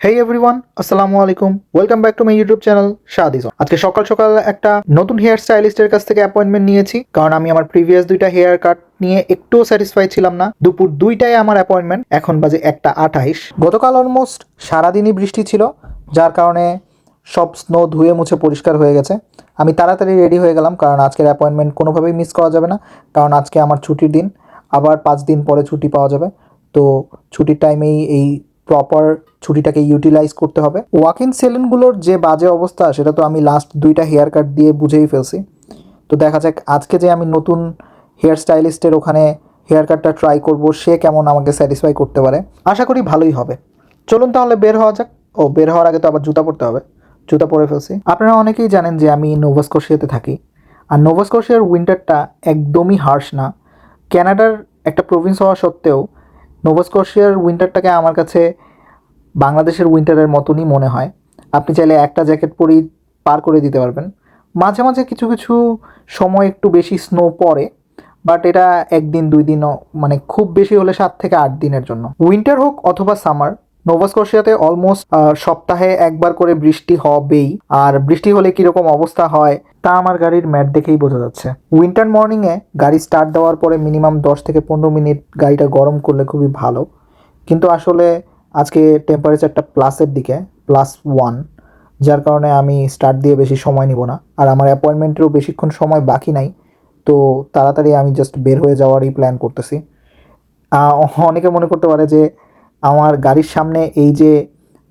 হেই everyone, আসসালামু আলাইকুম। Welcome back to my YouTube channel Shadi's. আজকে সকাল সকাল একটা নতুন হেয়ার স্টাইলিস্টের কাছ থেকে অ্যাপয়েন্টমেন্ট নিয়েছি, কারণ আমি আমার প্রিভিয়াস দুইটা হেয়ার কাট নিয়ে একটুও স্যাটিসফাই ছিলাম না। দুপুর 2টায় আমার অ্যাপয়েন্টমেন্ট, এখন বাজে 1:28। গতকাল অলমোস্ট সারাদিনই বৃষ্টি ছিল, যার কারণে সব স্নো ধুয়ে মুছে পরিষ্কার হয়ে গেছে। আমি তাড়াতাড়ি রেডি হয়ে গেলাম, কারণ আজকের অ্যাপয়েন্টমেন্ট কোনোভাবেই মিস করা যাবে না, কারণ আজকে আমার ছুটির দিন। আবার 5 দিন পরে ছুটি পাওয়া যাবে, তো ছুটির টাইমেই এই প্রপার ছুটিটাকে ইউটিলাইজ করতে হবে। ওয়াক ইন সেলুনগুলোর যে বাজে অবস্থা, সেটা তো আমি লাস্ট 2টা হেয়ার কাট দিয়ে বুঝেই ফেলছি। তো দেখা যাক আজকে যে আমি নতুন হেয়ার স্টাইলিস্টের ওখানে হেয়ার কাটটা ট্রাই করব, সে কেমন আমাকে স্যাটিসফাই করতে পারে। আশা করি ভালোই হবে। চলুন তাহলে বের হওয়া যাক। বের হওয়ার আগে তো আবার জুতা পরতে হবে, জুতা পরে ফেলছি। আপনারা অনেকেই জানেন যে আমি নোভা স্কশিয়াতে থাকি, আর নোভা স্কশিয়ার উইন্টারটা একদমই হার্শ না। ক্যানাডার একটা প্রভিন্স হওয়া সত্ত্বেও নোভা স্কশিয়ার উইন্টারটাকে আমার কাছে বাংলাদেশের উইন্টারের মতনই মনে হয়। আপনি চাইলে একটা জ্যাকেট পরেই পার করে দিতে পারবেন। মাঝে মাঝে কিছু কিছু সময় একটু বেশি স্নো পড়ে, বাট এটা 1 দিন 2 দিনও, মানে খুব বেশি হলে 7 থেকে 8 দিনের জন্য। উইন্টার হোক অথবা সামার, নোভা স্কশিয়াতে অলমোস্ট সপ্তাহে একবার করে বৃষ্টি হবেই। আর বৃষ্টি হলে কীরকম অবস্থা হয় তা আমার গাড়ির ম্যাট দেখেই বোঝা যাচ্ছে। উইন্টার মর্নিংয়ে গাড়ি স্টার্ট দেওয়ার পরে মিনিমাম 10 থেকে 15 মিনিট গাড়িটা গরম করলে খুবই ভালো, কিন্তু আসলে আজকে টেম্পারেচারটা প্লাসের দিকে, +1, যার কারণে আমি স্টার্ট দিয়ে বেশি সময় নিব না। আর আমার অ্যাপয়েন্টমেন্টেরও বেশিক্ষণ সময় বাকি নাই, তো তাড়াতাড়ি আমি জাস্ট বের হয়ে যাওয়ারই প্ল্যান করতেছি। অনেকে মনে করতে পারে যে আমার গাড়ির সামনে এই যে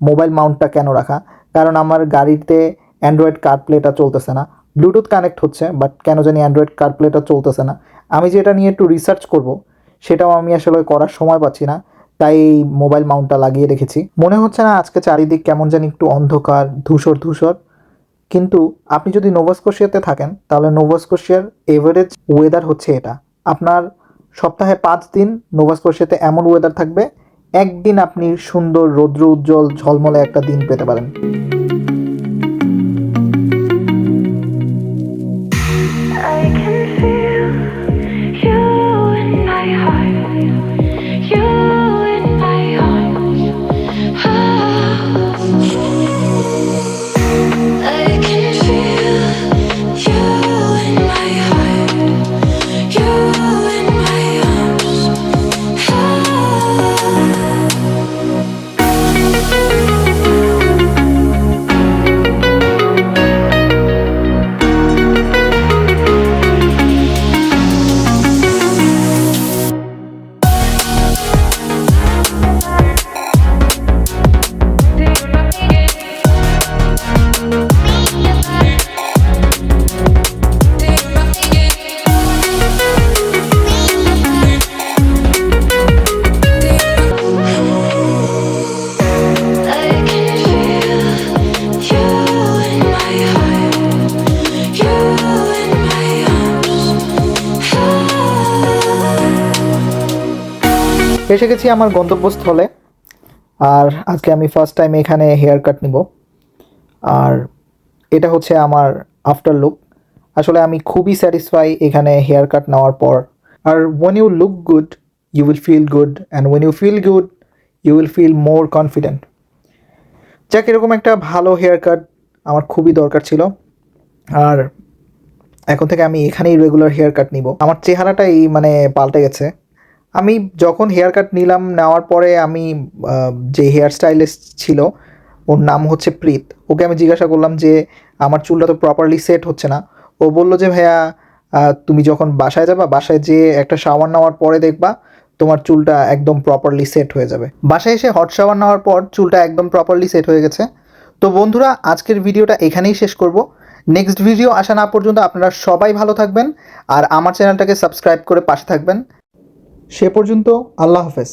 মোবাইল মাউন্টটা কেন রাখা, কারণ আমার গাড়িতে অ্যান্ড্রয়েড কারপ্লেটা চলতেছে না। ব্লুটুথ কানেক্ট হচ্ছে, বাট কেন জানি অ্যান্ড্রয়েড কারপ্লেটা চলতেছে না। আমি যেটা নিয়ে একটু রিসার্চ করব, সেটাও আমি আসলে করার সময় পাচ্ছি না, তাই এই মোবাইল মাউন্টটা লাগিয়ে রেখেছি। মনে হচ্ছে না আজকে চারিদিক কেমন জানি একটু অন্ধকার, ধূসর ধূসর, কিন্তু আপনি যদি নোভা স্কশিয়াতে থাকেন তাহলে নোভা স্কশিয়ার এভারেজ ওয়েদার হচ্ছে এটা। আপনার সপ্তাহে 5 দিন নোভা স্কশিয়াতে এমন ওয়েদার থাকবে, একদিন আপনি সুন্দর রৌদ্র উজ্জ্বল ঝলমলে একটা দিন পেতে পারেন। I can feel you in my heart, you in my arms. I can feel you in my heart, you in my arms. I can feel you in my heart, you in my arms. এসে গেছি আমার গন্তব্যস্থলে, আর আজকে আমি first time এখানে hair cut নিব। আর এটা হচ্ছে আমার আফটার লুক। আসলে আমি খুবই স্যাটিসফাই এখানে হেয়ার কাট নেওয়ার পর। আর when you look good you will feel good, and when you feel good you will feel more confident. যাক, এরকম একটা ভালো হেয়ার কাট আমার খুবই দরকার ছিল। আর এখন থেকে আমি এখানেই রেগুলার হেয়ার কাট নিব। আমার চেহারাটাই মানে পাল্টে গেছে। আমি যখন হেয়ার কাট নিলাম, নেওয়ার পরে আমি যে হেয়ার স্টাইলিস্ট ছিল, ওর নাম হচ্ছে প্রীত, ওকে আমি জিজ্ঞাসা করলাম যে আমার চুলটা তো প্রপারলি সেট হচ্ছে না। ও বললো যে ভাইয়া, তুমি যখন বাসায় যাবা, বাসায় যেয়ে একটা শাওয়ার নেওয়ার পরে দেখবা তোমার চুলটা একদম প্রপারলি সেট হয়ে যাবে। বাসায় এসে হট শাওয়ার নেওয়ার পর চুলটা একদম প্রপারলি সেট হয়ে গেছে। তো বন্ধুরা, আজকের ভিডিওটা এখানেই শেষ করব। নেক্সট ভিডিও আসা না পর্যন্ত আপনারা সবাই ভালো থাকবেন, আর আমার চ্যানেলটাকে সাবস্ক্রাইব করে পাশে থাকবেন। সে পর্যন্ত আল্লাহ হাফেজ।